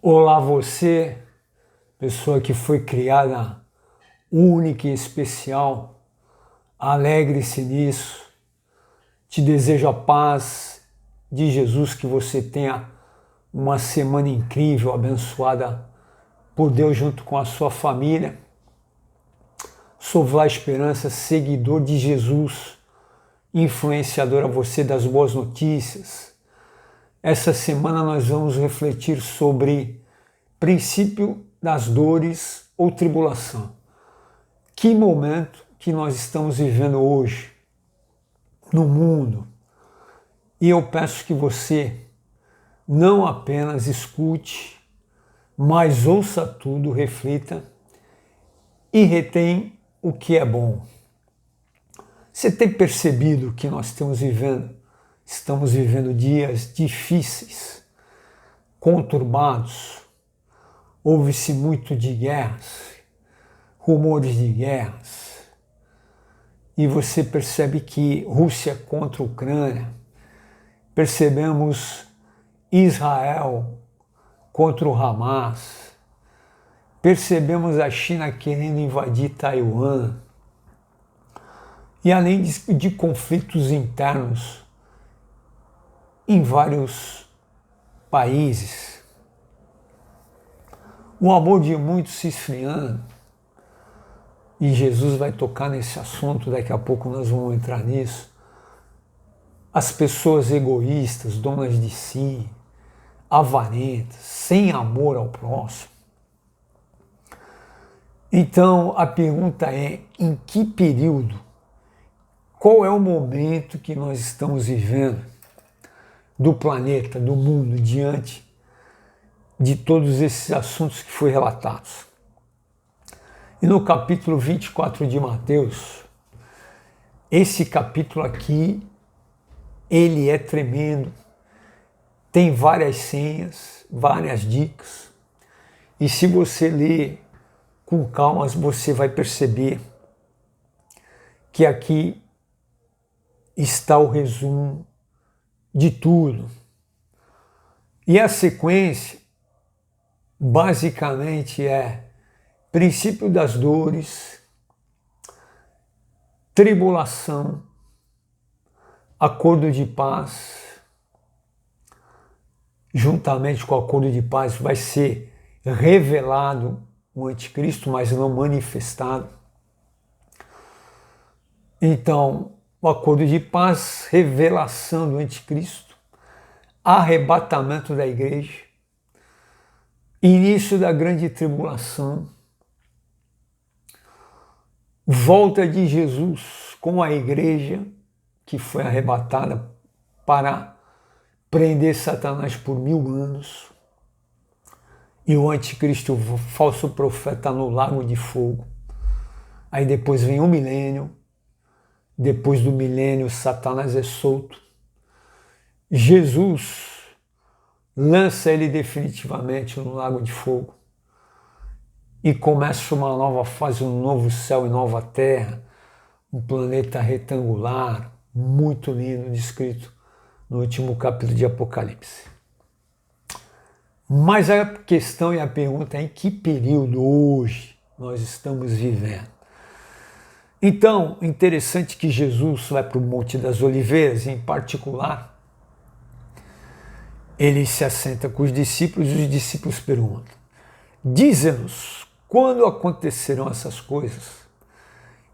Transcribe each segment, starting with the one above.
Olá você, pessoa que foi criada única e especial, alegre-se nisso. Te desejo a paz de Jesus, que você tenha uma semana incrível, abençoada por Deus junto com a sua família. Sou Vlá Esperança, seguidor de Jesus, influenciador a você das boas notícias. Essa semana nós vamos refletir sobre princípio das dores ou tribulação. Que momento que nós estamos vivendo hoje no mundo. E eu peço que você não apenas escute, mas ouça tudo, reflita e retém o que é bom. Você tem percebido que nós estamos vivendo dias difíceis, conturbados. Ouve-se muito de guerras, rumores de guerras. E você percebe que Rússia contra a Ucrânia, percebemos Israel contra o Hamas, percebemos a China querendo invadir Taiwan, e além de conflitos internos em vários países, o amor de muitos se esfriando, e Jesus vai tocar nesse assunto, daqui a pouco nós vamos entrar nisso. As pessoas egoístas, donas de si, avarentas, sem amor ao próximo. Então a pergunta é: em que período, qual é o momento que nós estamos vivendo do planeta, do mundo, diante de todos esses assuntos que foram relatados? E no capítulo 24 de Mateus, esse capítulo aqui, ele é tremendo, tem várias senhas, várias dicas, e se você ler com calma, você vai perceber que aqui está o resumo de tudo. E a sequência, basicamente, é princípio das dores, tribulação, acordo de paz. Juntamente com o acordo de paz vai ser revelado o anticristo, mas não manifestado. Então, o acordo de paz, revelação do anticristo, arrebatamento da igreja, início da grande tribulação, volta de Jesus com a igreja que foi arrebatada para prender Satanás por 1000 anos, e o anticristo, o falso profeta, no lago de fogo. Aí depois vem o milênio, depois do milênio Satanás é solto, Jesus lança ele definitivamente no lago de fogo, e começa uma nova fase, um novo céu e nova terra, um planeta retangular, muito lindo, descrito no último capítulo de Apocalipse. Mas a questão e a pergunta é: em que período hoje nós estamos vivendo? Então, interessante que Jesus vai para o Monte das Oliveiras, em particular, ele se assenta com os discípulos, e os discípulos perguntam: dize-nos, quando acontecerão essas coisas?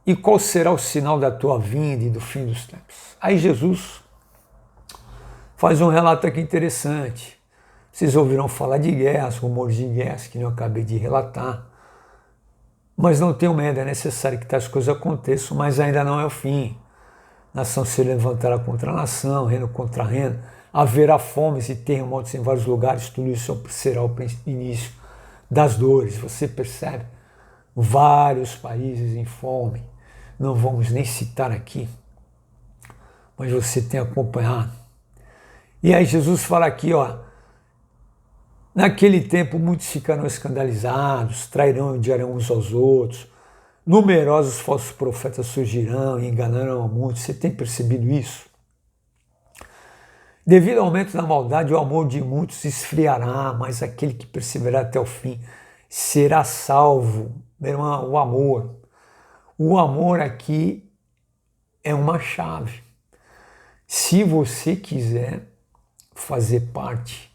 E qual será o sinal da tua vinda e do fim dos tempos? Aí Jesus faz um relato aqui interessante. Vocês ouviram falar de guerras, rumores de guerras, que eu acabei de relatar. Mas não tenham medo, é necessário que tais coisas aconteçam, mas ainda não é o fim. Nação se levantará contra a nação, reino contra reino. Haverá fomes e terremotos em vários lugares, tudo isso será o início das dores. Você percebe? Vários países em fome. Não vamos nem citar aqui, mas você tem acompanhado. E aí Jesus fala aqui, ó: naquele tempo muitos ficarão escandalizados, trairão e odiarão uns aos outros, numerosos falsos profetas surgirão e enganarão a muitos. Você tem percebido isso? Devido ao aumento da maldade, o amor de muitos se esfriará, mas aquele que perseverar até o fim será salvo. Meu irmão, o amor. O amor aqui é uma chave. Se você quiser fazer parte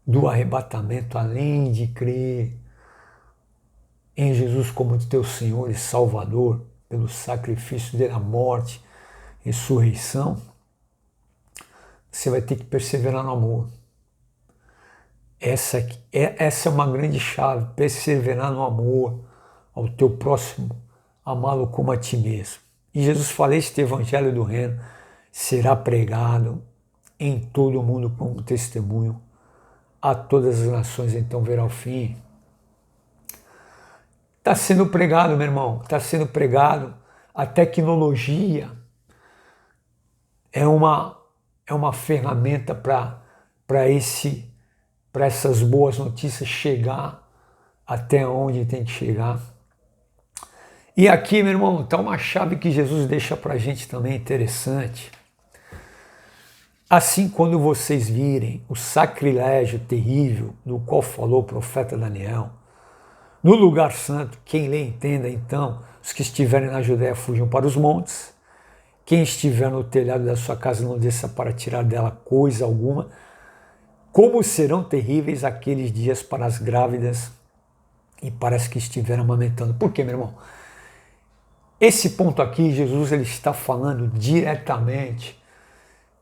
do arrebatamento, além de crer em Jesus como teu Senhor e Salvador, pelo sacrifício dele, a morte, ressurreição, você vai ter que perseverar no amor. Essa é uma grande chave, perseverar no amor ao teu próximo, amá-lo como a ti mesmo. E Jesus fala, este evangelho do reino será pregado em todo o mundo como testemunho a todas as nações, então verá o fim. Está sendo pregado, meu irmão, está sendo pregado. A tecnologia é uma ferramenta para essas boas notícias chegar até onde tem que chegar. E aqui, meu irmão, está uma chave que Jesus deixa para a gente também interessante. Assim, quando vocês virem o sacrilégio terrível do qual falou o profeta Daniel, no lugar santo, quem lê entenda, então, os que estiverem na Judéia fujam para os montes, quem estiver no telhado da sua casa não desça para tirar dela coisa alguma, como serão terríveis aqueles dias para as grávidas e para as que estiverem amamentando. Por quê, meu irmão? Esse ponto aqui, Jesus ele está falando diretamente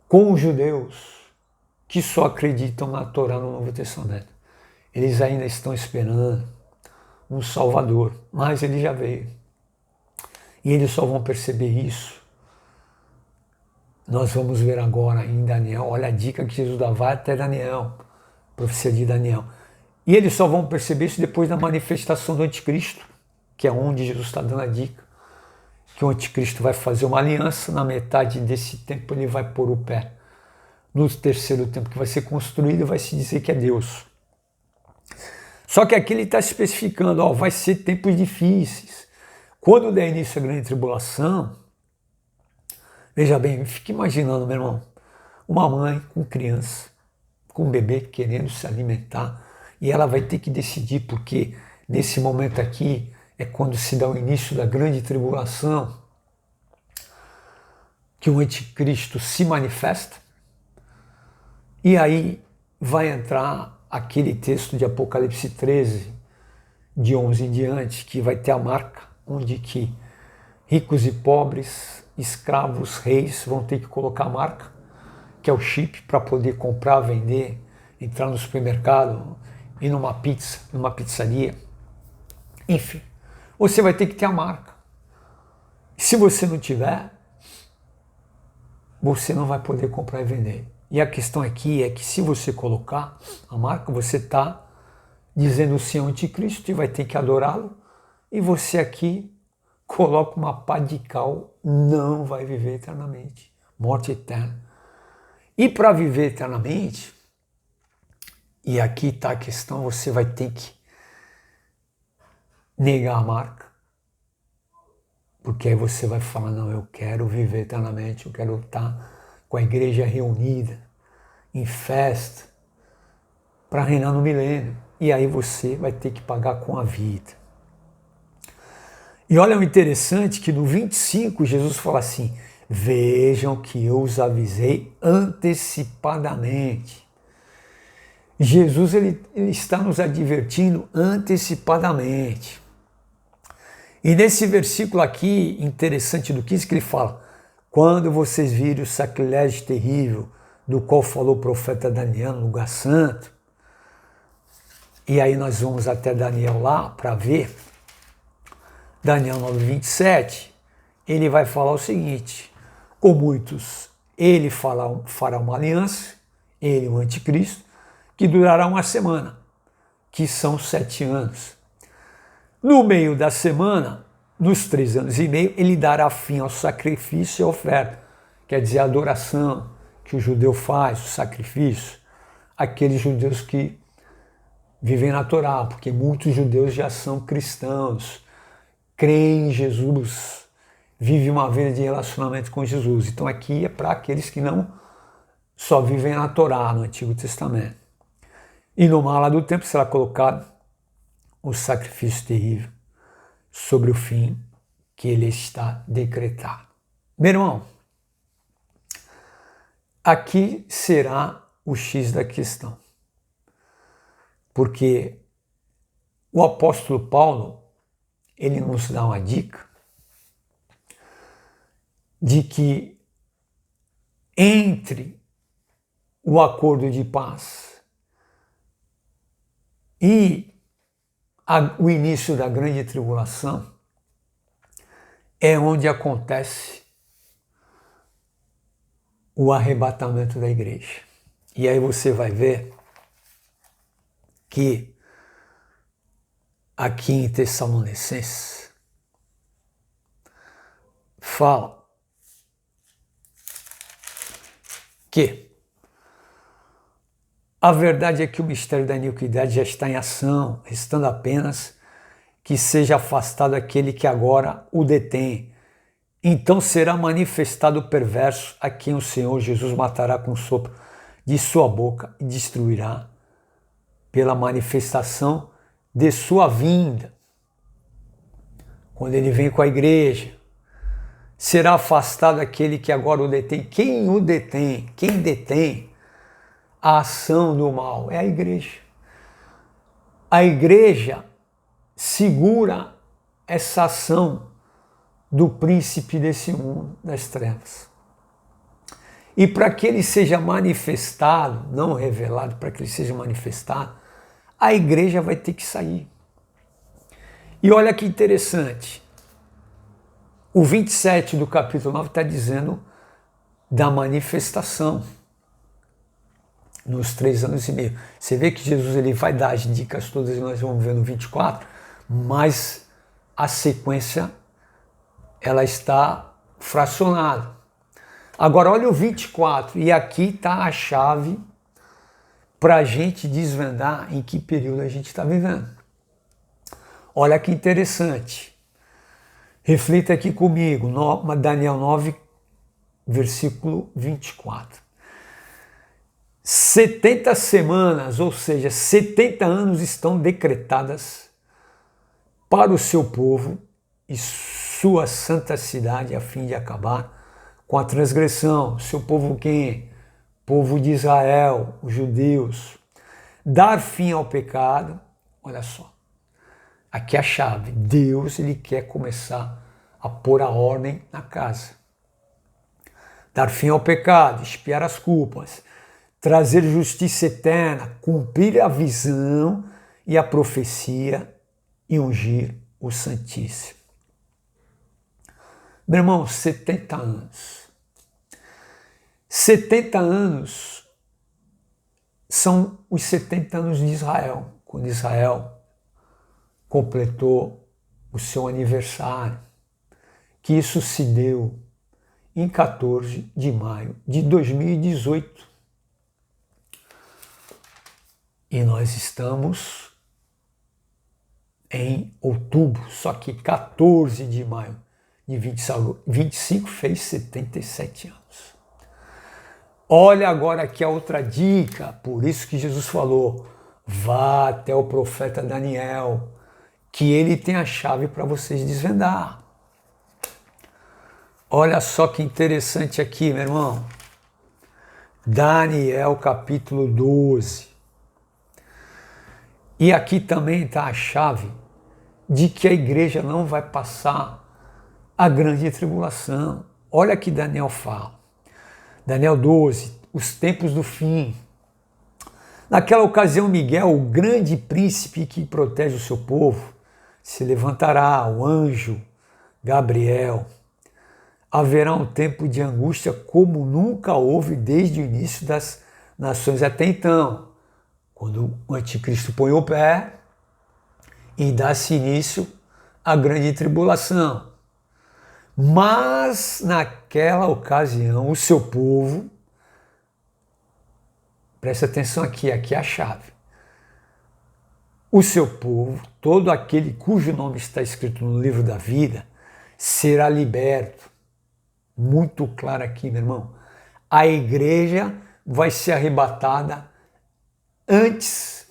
com os judeus que só acreditam na Torá no Novo Testamento. Eles ainda estão esperando um Salvador, mas ele já veio. E eles só vão perceber isso. Nós vamos ver agora em Daniel, olha a dica que Jesus dá, vai até Daniel, profecia de Daniel. E eles só vão perceber isso depois da manifestação do anticristo, que é onde Jesus está dando a dica, que o anticristo vai fazer uma aliança, na metade desse tempo ele vai pôr o pé no terceiro templo que vai ser construído e vai se dizer que é Deus. Só que aqui ele está especificando, ó, vai ser tempos difíceis. Quando der início à grande tribulação, veja bem, fique imaginando, meu irmão, uma mãe com criança, com um bebê querendo se alimentar, e ela vai ter que decidir, porque nesse momento aqui é quando se dá o início da grande tribulação, que o anticristo se manifesta, e aí vai entrar aquele texto de Apocalipse 13, de 11 em diante, que vai ter a marca, onde que ricos e pobres, escravos, reis vão ter que colocar a marca, que é o chip, para poder comprar, vender, entrar no supermercado, ir numa pizza, numa pizzaria, enfim. Você vai ter que ter a marca. Se você não tiver, você não vai poder comprar e vender. E a questão aqui é que se você colocar a marca, você está dizendo sim ao anticristo e vai ter que adorá-lo, e você aqui coloca uma pá de cal, não vai viver eternamente. Morte eterna. E para viver eternamente, e aqui está a questão, você vai ter que negar a marca, porque aí você vai falar, não, eu quero viver eternamente, eu quero estar com a igreja reunida, em festa, para reinar no milênio. E aí você vai ter que pagar com a vida. E olha o interessante que no 25 Jesus fala assim, vejam que eu os avisei antecipadamente. Jesus ele está nos advertindo antecipadamente. E nesse versículo aqui, interessante do 15, que ele fala, quando vocês virem o sacrilégio terrível do qual falou o profeta Daniel no lugar santo, e aí nós vamos até Daniel lá para ver, Daniel 9:27, ele vai falar o seguinte, com muitos ele fará uma aliança, ele o anticristo, que durará uma semana, que são 7 anos. No meio da semana, nos 3 anos e meio, ele dará fim ao sacrifício e à oferta, quer dizer, a adoração que o judeu faz, o sacrifício, aqueles judeus que vivem na Torá, porque muitos judeus já são cristãos, creem em Jesus, vivem uma vida de relacionamento com Jesus. Então aqui é para aqueles que não só vivem na Torá, no Antigo Testamento. E no mala do tempo será colocado o sacrifício terrível sobre o fim que ele está decretado. Meu irmão, aqui será o X da questão. Porque o apóstolo Paulo, ele nos dá uma dica de que entre o acordo de paz e o início da grande tribulação é onde acontece o arrebatamento da igreja. E aí você vai ver que aqui em Tessalonicenses fala que a verdade é que o mistério da iniquidade já está em ação, restando apenas que seja afastado aquele que agora o detém. Então será manifestado o perverso, a quem o Senhor Jesus matará com o sopro de sua boca e destruirá pela manifestação de sua vinda. Quando ele vem com a igreja, será afastado aquele que agora o detém. Quem o detém? Quem detém a ação do mal? É a igreja. A igreja segura essa ação do príncipe desse mundo, das trevas. E para que ele seja manifestado, não revelado, para que ele seja manifestado, a igreja vai ter que sair. E olha que interessante, o 27 do capítulo 9 está dizendo da manifestação nos 3 anos e meio. Você vê que Jesus ele vai dar as dicas todas, e nós vamos ver no 24, mas a sequência ela está fracionada. Agora olha o 24, e aqui está a chave para a gente desvendar em que período a gente está vivendo. Olha que interessante. Reflita aqui comigo, Daniel 9, versículo 24. 70 semanas, ou seja, 70 anos estão decretadas para o seu povo e sua santa cidade, a fim de acabar com a transgressão. Seu povo quem? Povo de Israel, os judeus. Dar fim ao pecado. Olha só, aqui é a chave. Deus ele quer começar a pôr a ordem na casa. Dar fim ao pecado, expiar as culpas, trazer justiça eterna, cumprir a visão e a profecia e ungir o Santíssimo. Meu irmão, 70 anos. 70 anos são os 70 anos de Israel, quando Israel completou o seu aniversário, que isso se deu em 14 de maio de 2018. E nós estamos em outubro, só que 14 de maio de 25 fez 77 anos. Olha agora aqui a outra dica, por isso que Jesus falou, vá até o profeta Daniel, que ele tem a chave para vocês desvendar. Olha só que interessante aqui, meu irmão. Daniel capítulo 12. E aqui também está a chave de que a igreja não vai passar a grande tribulação. Olha que Daniel fala. Daniel 12, os tempos do fim. Naquela ocasião, Miguel, o grande príncipe que protege o seu povo, se levantará, o anjo Gabriel. Haverá um tempo de angústia como nunca houve desde o início das nações até então, quando o anticristo põe o pé e dá-se início à grande tribulação. Mas naquela ocasião o seu povo, presta atenção aqui é a chave, o seu povo, todo aquele cujo nome está escrito no livro da vida, será liberto. Muito claro aqui, meu irmão. A igreja vai ser arrebatada antes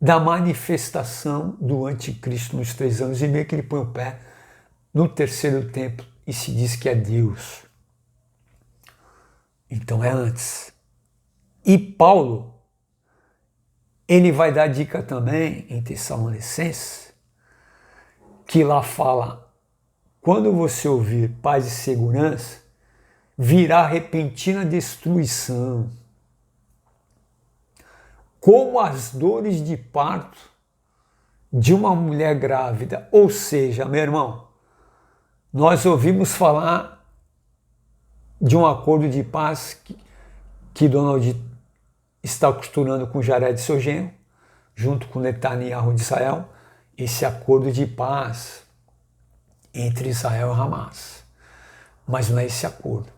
da manifestação do anticristo nos 3 anos e meio que ele põe o pé no terceiro templo e se diz que é Deus. Então é antes. E Paulo, ele vai dar dica também em Tessalonicenses, que lá fala, quando você ouvir paz e segurança, virá repentina destruição, como as dores de parto de uma mulher grávida. Ou seja, meu irmão, nós ouvimos falar de um acordo de paz que Donald está costurando com Jared, seu genro, junto com Netanyahu de Israel, esse acordo de paz entre Israel e Hamas. Mas não é esse acordo.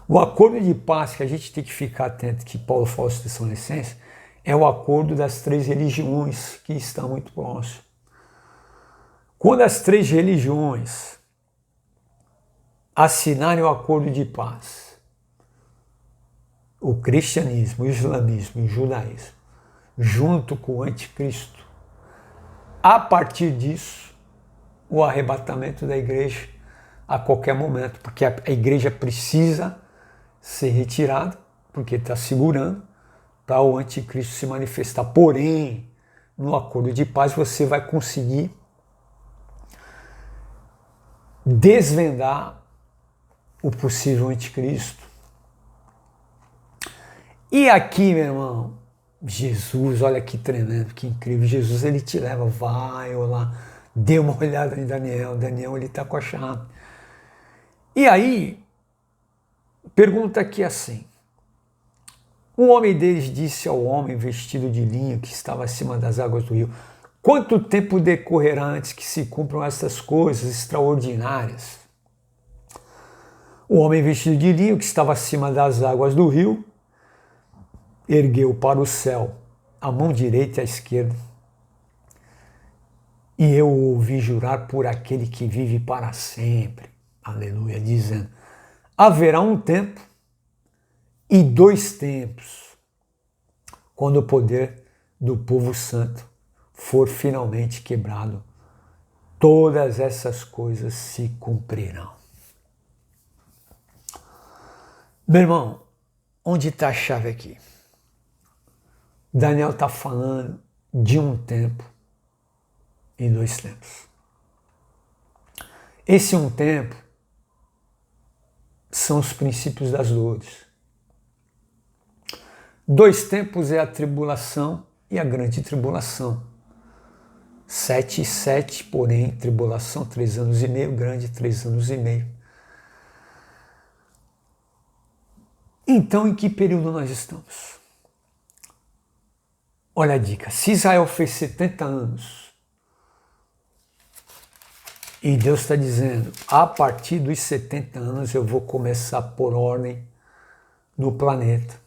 O acordo de paz que a gente tem que ficar atento, que Paulo fala em Tessalonicenses, é o acordo das 3 religiões que estão muito próximos. Quando as 3 religiões assinarem o acordo de paz, o cristianismo, o islamismo e o judaísmo, junto com o anticristo, a partir disso, o arrebatamento da igreja a qualquer momento, porque a igreja precisa ser retirada, porque está segurando para o anticristo se manifestar. Porém, no acordo de paz você vai conseguir desvendar o possível anticristo. E aqui, meu irmão, Jesus, olha que tremendo, que incrível. Jesus, ele te leva, vai lá, dê uma olhada em Daniel. Daniel, ele está com a chave. E aí, pergunta aqui assim, um homem deles disse ao homem vestido de linho que estava acima das águas do rio, quanto tempo decorrerá antes que se cumpram essas coisas extraordinárias? O homem vestido de linho que estava acima das águas do rio ergueu para o céu a mão direita e a esquerda, e eu o ouvi jurar por aquele que vive para sempre, aleluia, dizendo, haverá um tempo e 2 tempos, quando o poder do povo santo for finalmente quebrado, todas essas coisas se cumprirão. Meu irmão, onde está a chave aqui? Daniel está falando de um tempo e 2 tempos. Esse um tempo são os princípios das dores. 2 tempos é a tribulação e a grande tribulação. 7 e 7, porém, tribulação, 3 anos e meio, grande, 3 anos e meio. Então, em que período nós estamos? Olha a dica, se Israel fez 70 anos, e Deus está dizendo, a partir dos 70 anos eu vou começar a pôr ordem no planeta.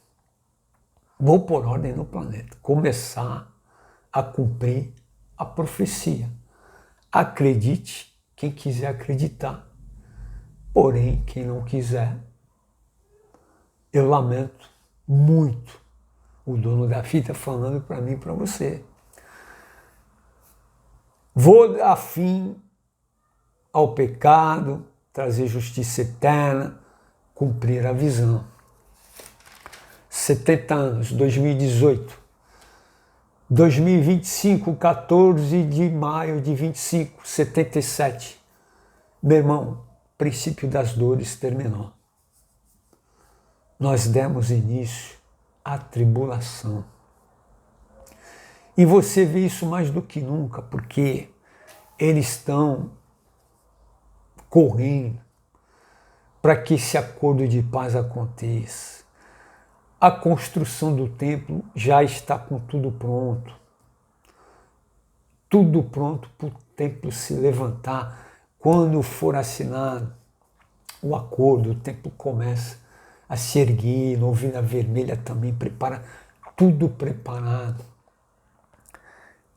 Vou pôr ordem no planeta, começar a cumprir a profecia. Acredite quem quiser acreditar, porém quem não quiser, eu lamento muito. O dono da fita falando para mim e para você. Vou dar fim ao pecado, trazer justiça eterna, cumprir a visão. 70 anos, 2018. 2025, 14 de maio de 25, 77. Meu irmão, princípio das dores terminou. Nós demos início à tribulação. E você vê isso mais do que nunca, porque eles estão correndo para que esse acordo de paz aconteça. A construção do templo já está com tudo pronto. Tudo pronto para o templo se levantar. Quando for assinado o acordo, o templo começa a se erguer, Novilha Vermelha também prepara, tudo preparado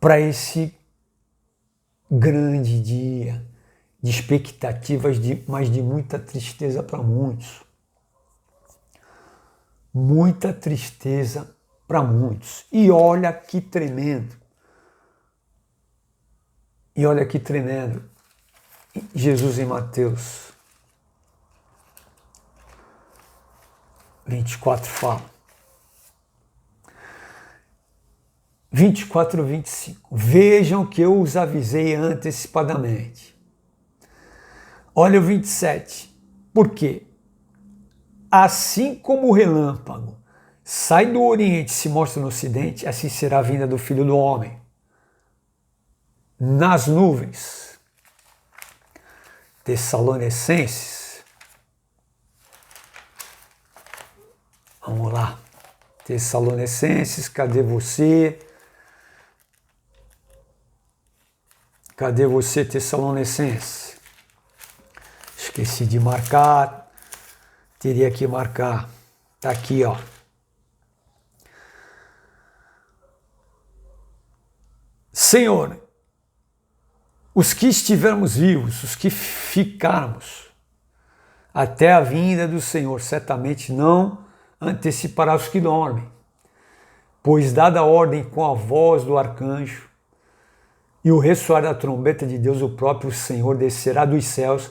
para esse grande dia de expectativas, mas de muita tristeza para muitos. muita tristeza para muitos. E olha que tremendo. E olha que tremendo. Jesus em Mateus 24 fala. 24 e 25. Vejam que eu os avisei antecipadamente. Olha o 27. Por quê? Assim como o relâmpago sai do Oriente e se mostra no Ocidente, assim será a vinda do Filho do Homem. Nas nuvens. Tessalonicenses. Vamos lá. Tessalonicenses, cadê você? Cadê você, Tessalonicenses? Esqueci de marcar. Teria que marcar. Tá aqui, ó. Senhor, os que estivermos vivos, os que ficarmos até a vinda do Senhor, certamente não antecipará os que dormem, pois dada a ordem com a voz do arcanjo e o ressoar da trombeta de Deus, o próprio Senhor descerá dos céus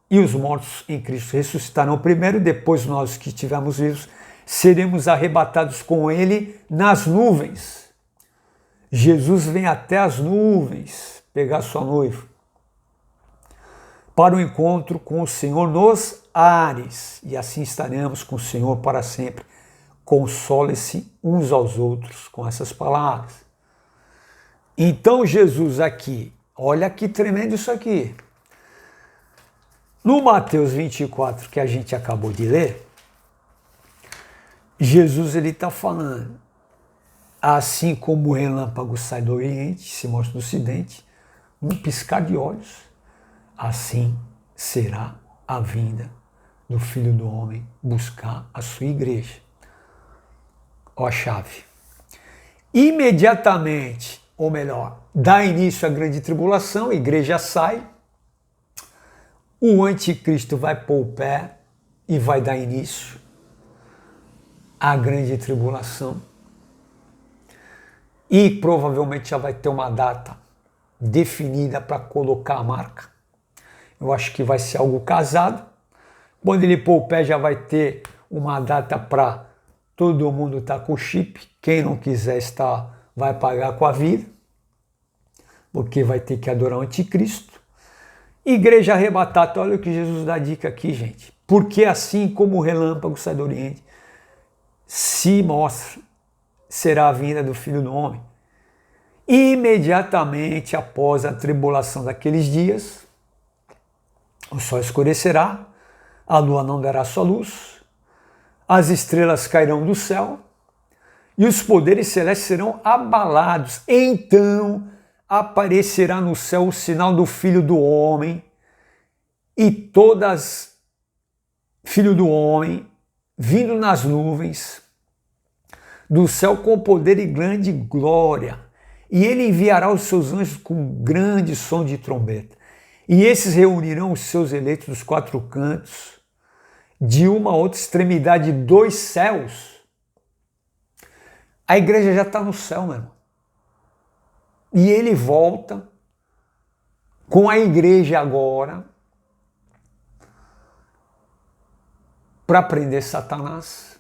e os mortos em Cristo ressuscitarão primeiro, depois nós que estivermos vivos seremos arrebatados com ele nas nuvens. Jesus vem até as nuvens pegar sua noiva para o encontro com o Senhor nos ares, e assim estaremos com o Senhor para sempre. Console-se uns aos outros com essas palavras. Então Jesus aqui, olha que tremendo isso aqui. No Mateus 24, que a gente acabou de ler, Jesus ele está falando, assim como o relâmpago sai do Oriente, se mostra no Ocidente, num piscar de olhos, assim será a vinda do Filho do Homem buscar a sua igreja. Ó a chave. Imediatamente, ou melhor, dá início à grande tribulação, a igreja sai, o anticristo vai pôr o pé e vai dar início à grande tribulação. E provavelmente já vai ter uma data definida para colocar a marca. Eu acho que vai ser algo casado. Quando ele pôr o pé já vai ter uma data para todo mundo estar com o chip. Quem não quiser estar vai pagar com a vida, porque vai ter que adorar o anticristo. Igreja arrebatada, olha o que Jesus dá dica aqui, gente. Porque assim como o relâmpago sai do Oriente, se mostra, será a vinda do Filho do Homem. Imediatamente após a tribulação daqueles dias, o sol escurecerá, a lua não dará sua luz, as estrelas cairão do céu e os poderes celestes serão abalados. Então aparecerá no céu o sinal do Filho do Homem, e todas, Filho do Homem, vindo nas nuvens do céu com poder e grande glória. E ele enviará os seus anjos com grande som de trombeta. E esses reunirão os seus eleitos dos quatro cantos, de uma a outra extremidade dos céus. A igreja já está no céu, meu irmão. E ele volta com a igreja agora para prender Satanás,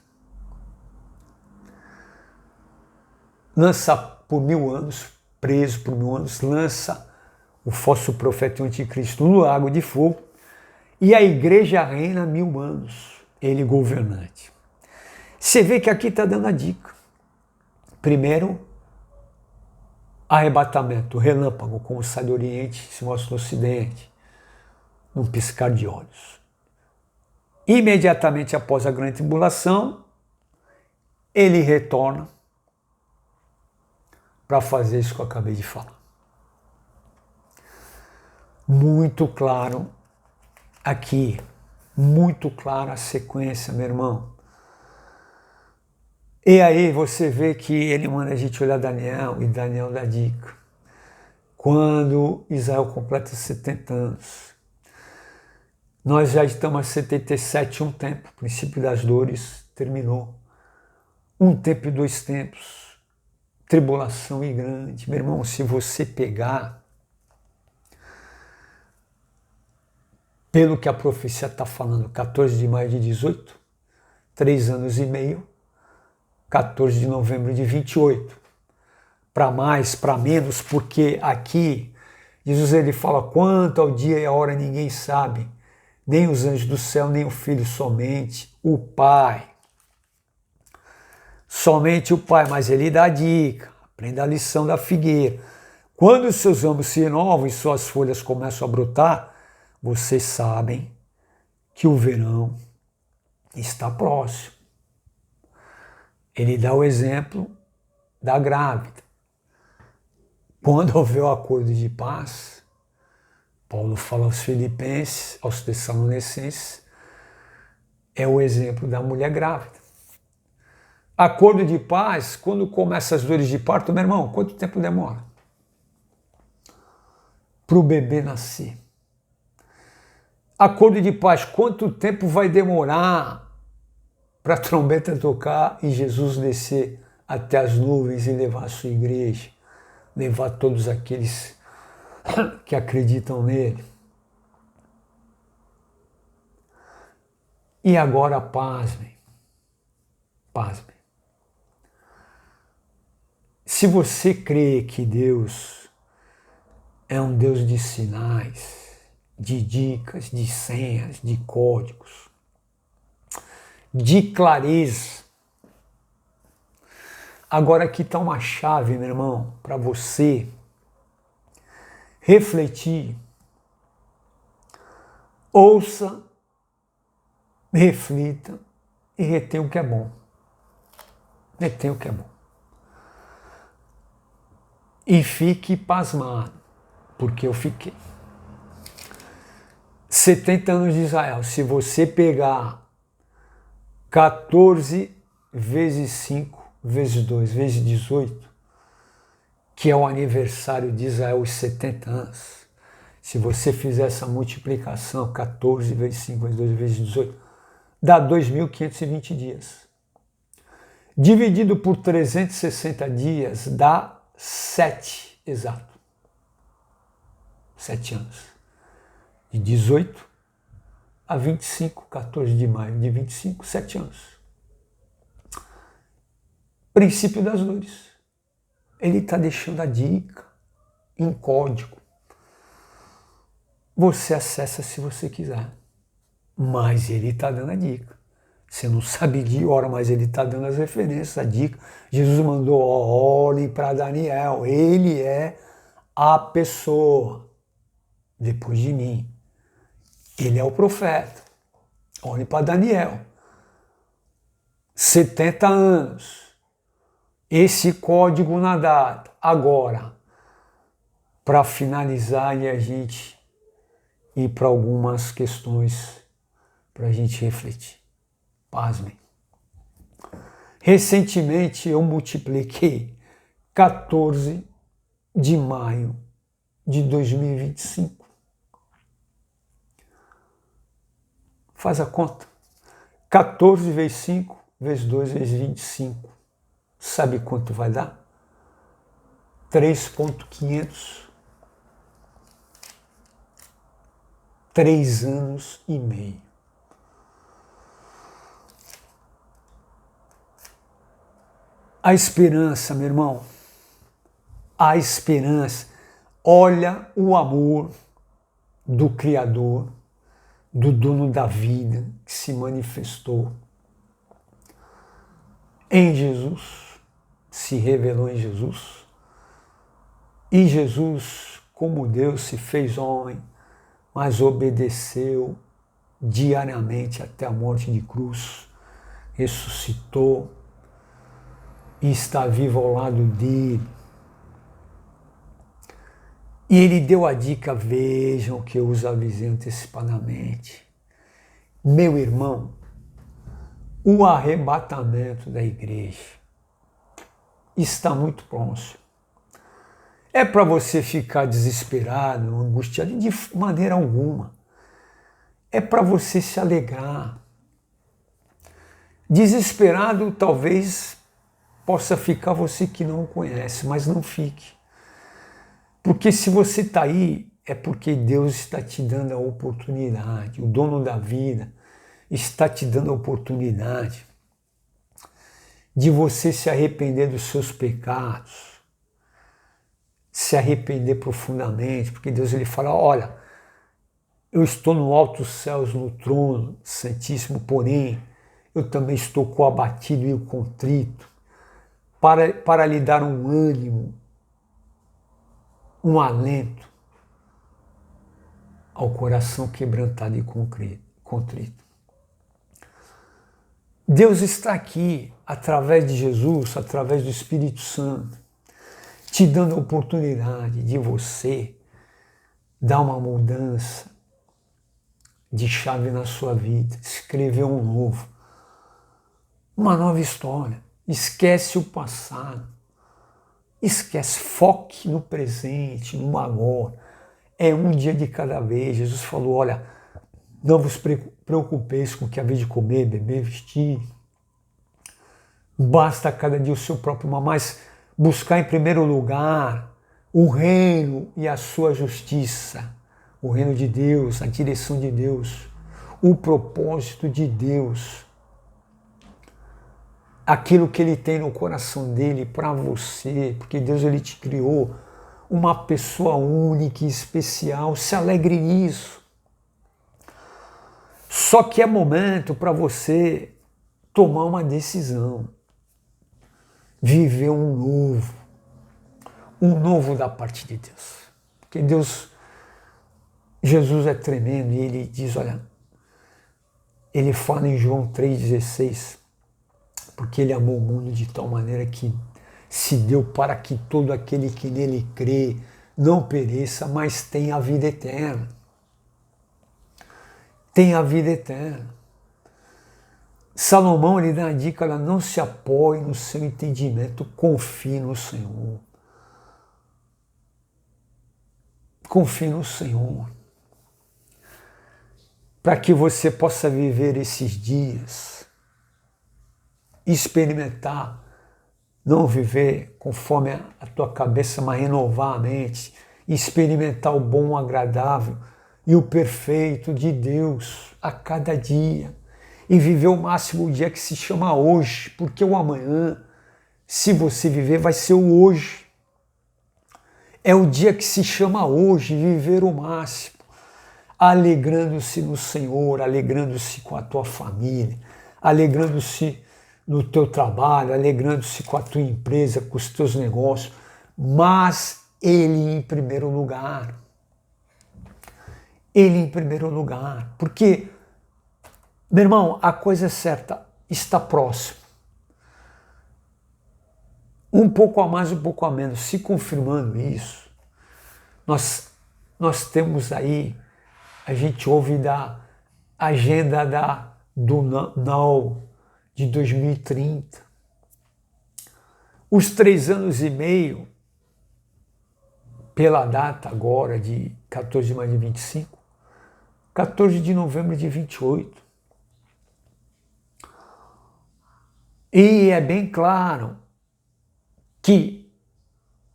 lança por 1000 anos, preso por 1000 anos, lança o falso profeta e o anticristo no lago de fogo, e a igreja reina 1000 anos, ele governante. Você vê que aqui está dando a dica. Primeiro, arrebatamento, relâmpago, como sai do Oriente, se mostra no Ocidente, num piscar de olhos. Imediatamente após a grande tribulação, ele retorna para fazer isso que eu acabei de falar. Muito claro aqui, muito clara a sequência, meu irmão. E aí você vê que ele manda a gente olhar Daniel, e Daniel dá dica. Quando Israel completa 70 anos, nós já estamos a 77 um tempo, o princípio das dores terminou. um tempo e dois tempos, tribulação e grande. Meu irmão, se você pegar pelo que a profecia está falando, 14 de maio de 18, 3 anos e meio, 14 de novembro de 28, para mais, para menos, porque aqui Jesus ele fala quanto ao dia e a hora ninguém sabe, nem os anjos do céu, nem o Filho, somente o Pai. Somente o Pai, mas ele dá a dica, aprenda a lição da figueira. Quando os seus ramos se renovam e suas folhas começam a brotar, vocês sabem que o verão está próximo. Ele dá o exemplo da grávida. Quando houver o acordo de paz, Paulo fala aos Filipenses, aos Tessalonicenses, é o exemplo da mulher grávida. Acordo de paz, quando começam as dores de parto, meu irmão, quanto tempo demora para o bebê nascer? Acordo de paz, quanto tempo vai demorar para a trombeta tocar e Jesus descer até as nuvens e levar a sua igreja, levar todos aqueles que acreditam nele? E agora, pasmem, pasmem. Se você crê que Deus é um Deus de sinais, de dicas, de senhas, de códigos, de clareza. Agora aqui está uma chave, meu irmão, para você refletir, ouça, reflita e retenha o que é bom. Retenha o que é bom. E fique pasmado, porque eu fiquei. 70 anos de Israel, se você pegar 14 vezes 5, vezes 2, vezes 18, que é o aniversário de Israel, os 70 anos, se você fizer essa multiplicação, 14 vezes 5, vezes 2, vezes 18, dá 2.520 dias. Dividido por 360 dias, dá 7, exato. 7 anos. De 18 a 25, 14 de maio de 25, 7 anos. Princípio das dores. Ele está deixando a dica em código. Você acessa se você quiser. Mas ele está dando a dica. Você não sabe de hora, mas ele está dando as referências, a dica. Jesus mandou, olhe para Daniel. Ele é a pessoa depois de mim. Ele é o profeta. Olhe para Daniel. 70 anos. Esse código na data. Agora, para finalizar e a gente ir para algumas questões para a gente refletir. Pasmem. Recentemente eu multipliquei 14 de maio de 2025. Faz a conta. 14 vezes 5, vezes 2, vezes 25. Sabe quanto vai dar? 3.500. 3 anos e meio. A esperança, meu irmão. A esperança. Olha o amor do Criador, do dono da vida, que se manifestou em Jesus, se revelou em Jesus. E Jesus, como Deus, se fez homem, mas obedeceu diariamente até a morte de cruz, ressuscitou e está vivo ao lado dele. E ele deu a dica, vejam que eu os avisei antecipadamente. Meu irmão, o arrebatamento da igreja está muito próximo. É para você ficar desesperado, angustiado, de maneira alguma. É para você se alegrar. Desesperado, talvez, possa ficar você que não o conhece, mas não fique. Porque se você está aí, é porque Deus está te dando a oportunidade, o dono da vida está te dando a oportunidade de você se arrepender dos seus pecados, se arrepender profundamente, porque Deus ele fala, olha, eu estou no alto céus, no trono santíssimo, porém, eu também estou com o abatido e o contrito, para lhe dar um ânimo, um alento ao coração quebrantado e contrito. Deus está aqui, através de Jesus, através do Espírito Santo, te dando a oportunidade de você dar uma mudança de chave na sua vida, escrever um novo, uma nova história. Esquece o passado, esquece, foque no presente, no agora. É um dia de cada vez. Jesus falou, olha, não vos preocupeis com o que haver de comer, beber, vestir. Basta cada dia o seu próprio mal, mas buscar em primeiro lugar o reino e a sua justiça, o reino de Deus, a direção de Deus, o propósito de Deus, aquilo que Ele tem no coração dele para você, porque Deus ele te criou uma pessoa única e especial. Se alegre nisso. Só que é momento para você tomar uma decisão, viver um novo da parte de Deus. Porque Jesus é tremendo e ele diz, olha, ele fala em João 3,16, porque ele amou o mundo de tal maneira que se deu para que todo aquele que nele crê não pereça, mas tenha a vida eterna. Tem a vida eterna. Salomão ele dá a dica, ela não se apoie no seu entendimento, confie no Senhor. Confie no Senhor. Para que você possa viver esses dias, experimentar, não viver conforme a tua cabeça, mas renovar a mente, experimentar o bom, o agradável e o perfeito de Deus a cada dia e viver o máximo o dia que se chama hoje, porque o amanhã, se você viver, vai ser o hoje. É o dia que se chama hoje, viver o máximo, alegrando-se no Senhor, alegrando-se com a tua família, alegrando-se no teu trabalho, alegrando-se com a tua empresa, com os teus negócios, mas Ele em primeiro lugar. Ele em primeiro lugar. Porque, meu irmão, a coisa certa está próximo. Um pouco a mais, um pouco a menos. Se confirmando isso, nós temos aí, a gente ouve da agenda do NAU de 2030. Os 3 anos e meio, pela data agora de 14 de maio de 25, 14 de novembro de 28. E é bem claro que,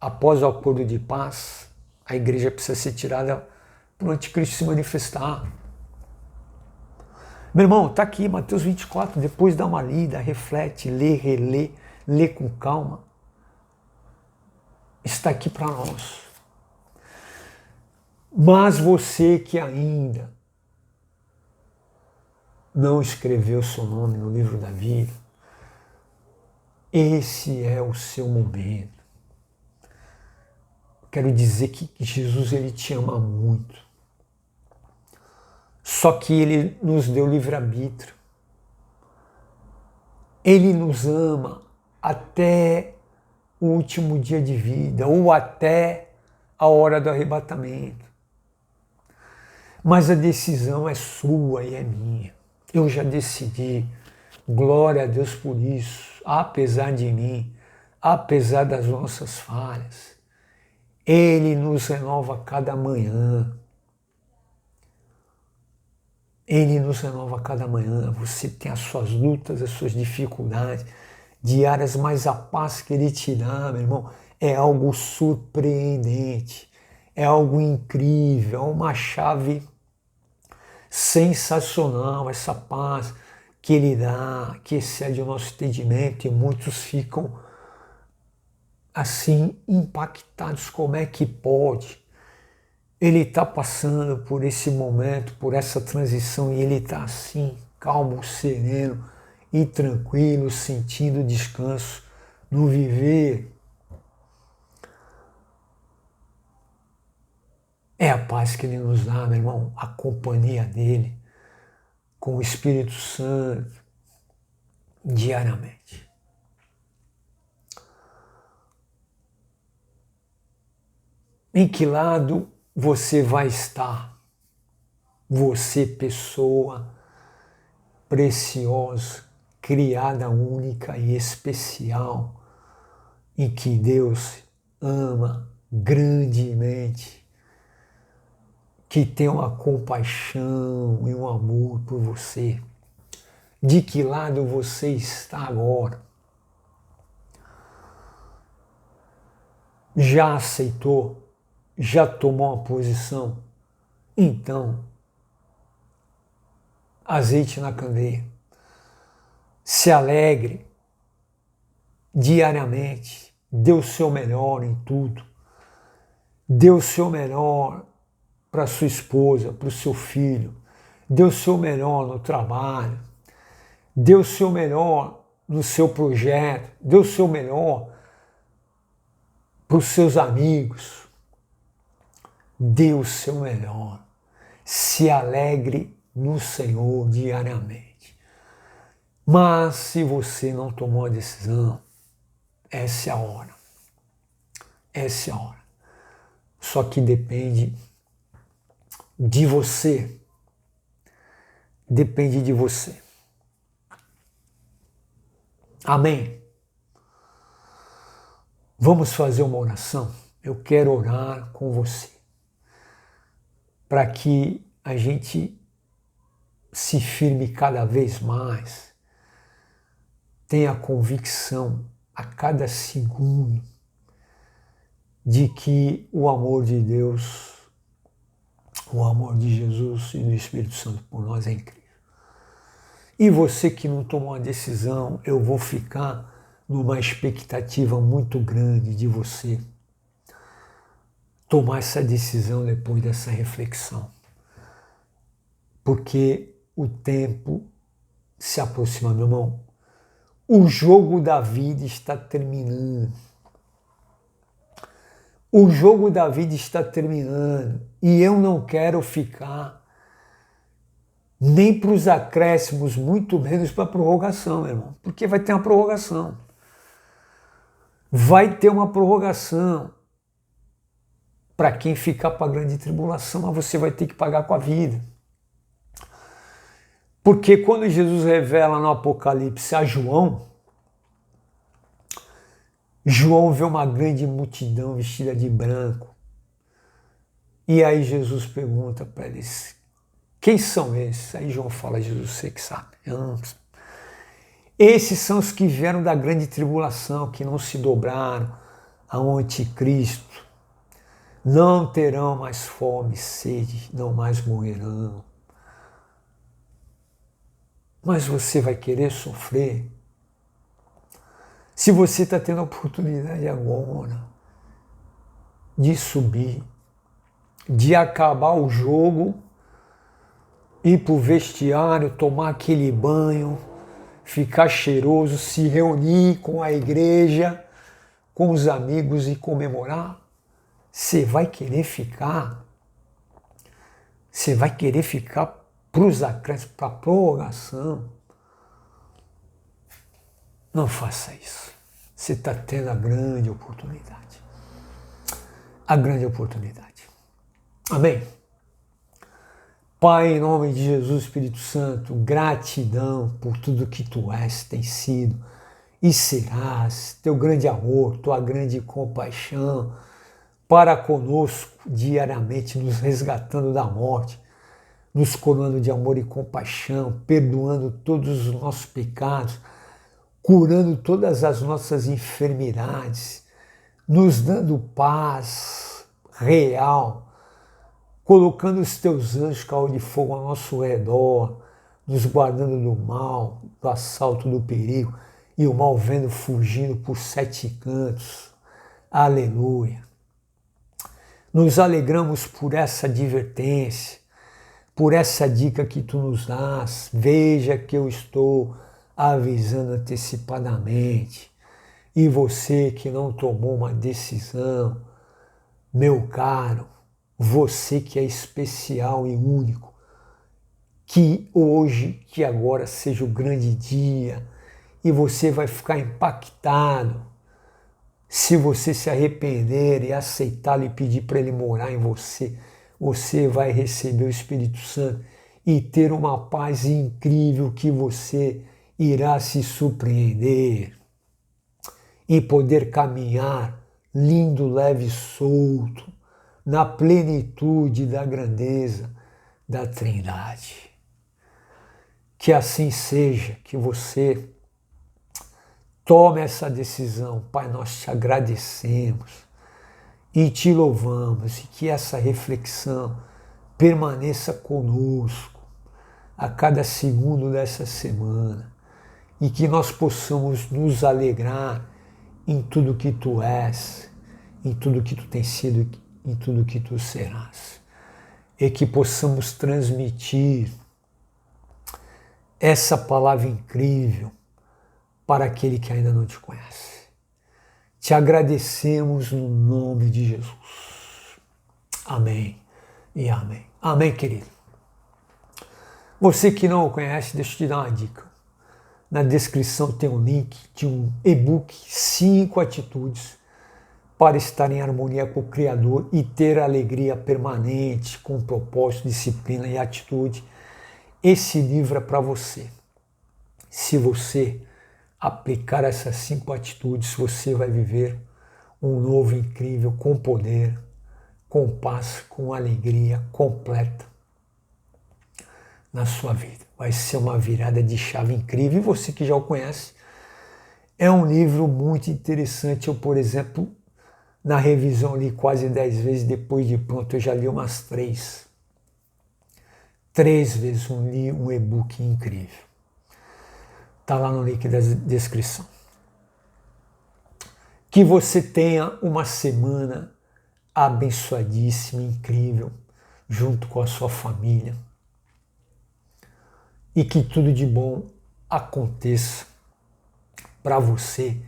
após o acordo de paz, a igreja precisa ser tirada para o anticristo se manifestar. Meu irmão, está aqui, Mateus 24, depois dá uma lida, reflete, lê, relê, lê com calma. Está aqui para nós. Mas você que ainda não escreveu seu nome no livro da vida, esse é o seu momento. Quero dizer que Jesus ele te ama muito. Só que ele nos deu livre-arbítrio. Ele nos ama até o último dia de vida ou até a hora do arrebatamento. Mas a decisão é sua e é minha. Eu já decidi. Glória a Deus por isso. Apesar de mim, apesar das nossas falhas, Ele nos renova cada manhã. Ele nos renova cada manhã. Você tem as suas lutas, as suas dificuldades. diárias, mas a paz que Ele te dá, meu irmão, é algo surpreendente, é algo incrível, é uma chave sensacional, essa paz que Ele dá, que excede o nosso entendimento, e muitos ficam assim impactados. Como é que pode? Ele está passando por esse momento, por essa transição, e ele está assim, calmo, sereno e tranquilo, sentindo descanso no viver. É a paz que Ele nos dá, meu irmão, a companhia dEle, com o Espírito Santo, diariamente. Em que lado você vai estar? Você, pessoa preciosa, criada única e especial, em que Deus ama grandemente, que tem uma compaixão e um amor por você. De que lado você está agora? Já aceitou? Já tomou uma posição? Então, azeite na candeia. Se alegre diariamente. Dê o seu melhor em tudo. Dê o seu melhor para sua esposa, para o seu filho. Dê o seu melhor no trabalho. Dê o seu melhor no seu projeto. Dê o seu melhor para os seus amigos. Dê o seu melhor. Se alegre no Senhor diariamente. Mas se você não tomou a decisão, essa é a hora. Essa é a hora. Só que depende de você. Depende de você. Amém? Vamos fazer uma oração? Eu quero orar com você, para que a gente se firme cada vez mais, tenha convicção a cada segundo de que o amor de Deus, o amor de Jesus e do Espírito Santo por nós é incrível. E você que não tomou a decisão, eu vou ficar numa expectativa muito grande de você tomar essa decisão depois dessa reflexão. Porque o tempo se aproxima, meu irmão. O jogo da vida está terminando. O jogo da vida está terminando. E eu não quero ficar nem para os acréscimos, muito menos para a prorrogação, meu irmão. Porque vai ter uma prorrogação. Vai ter uma prorrogação. Para quem ficar para a grande tribulação, mas você vai ter que pagar com a vida. Porque quando Jesus revela no Apocalipse a João, João vê uma grande multidão vestida de branco. E aí Jesus pergunta para eles, quem são esses? Aí João fala, Jesus, você que sabe. Esses são os que vieram da grande tribulação, que não se dobraram ao anticristo. Não terão mais fome e sede, não mais morrerão. Mas você vai querer sofrer? Se você está tendo a oportunidade agora de subir, de acabar o jogo, ir para o vestiário, tomar aquele banho, ficar cheiroso, se reunir com a igreja, com os amigos e comemorar, você vai querer ficar? Você vai querer ficar para os acréscimos, para a prorrogação? Não faça isso. Você está tendo a grande oportunidade. A grande oportunidade. Amém? Pai, em nome de Jesus, Espírito Santo, gratidão por tudo que Tu és, tem sido e serás, Teu grande amor, Tua grande compaixão para conosco diariamente, nos resgatando da morte, nos coroando de amor e compaixão, perdoando todos os nossos pecados, curando todas as nossas enfermidades, nos dando paz real, colocando os teus anjos carro de fogo ao nosso redor, nos guardando do mal, do assalto, do perigo, e o mal vendo fugindo por 7 cantos. Aleluia. Nos alegramos por essa advertência, por essa dica que tu nos dás. Veja que eu estou avisando antecipadamente. E você que não tomou uma decisão, meu caro, você que é especial e único, que hoje, que agora seja o grande dia e você vai ficar impactado se você se arrepender e aceitá-lo e pedir para ele morar em você. Você vai receber o Espírito Santo e ter uma paz incrível que você irá se surpreender e poder caminhar lindo, leve e solto na plenitude da grandeza da Trindade. Que assim seja, que você tome essa decisão. Pai, nós te agradecemos e te louvamos, e que essa reflexão permaneça conosco a cada segundo dessa semana, e que nós possamos nos alegrar em tudo que tu és, em tudo que tu tens sido, em tudo que tu serás, e que possamos transmitir essa palavra incrível para aquele que ainda não te conhece. Te agradecemos no nome de Jesus. Amém e amém. Amém, querido. Você que não o conhece, deixa eu te dar uma dica. Na descrição tem um link de um e-book, 5 atitudes para estar em harmonia com o Criador e ter alegria permanente, com propósito, disciplina e atitude. Esse livro é para você. Se você aplicar essas 5 atitudes, você vai viver um novo incrível, com poder, com paz, com alegria completa na sua vida. Vai ser uma virada de chave incrível. E você que já o conhece, é um livro muito interessante. Eu, por exemplo, na revisão li quase 10 vezes, depois de pronto eu já li umas 3. 3 vezes li um e-book incrível. Está lá no link da descrição. Que você tenha uma semana abençoadíssima, incrível, junto com a sua família. E que tudo de bom aconteça para você.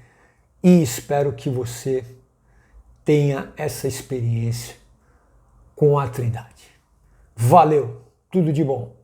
E espero que você tenha essa experiência com a Trindade. Valeu, tudo de bom.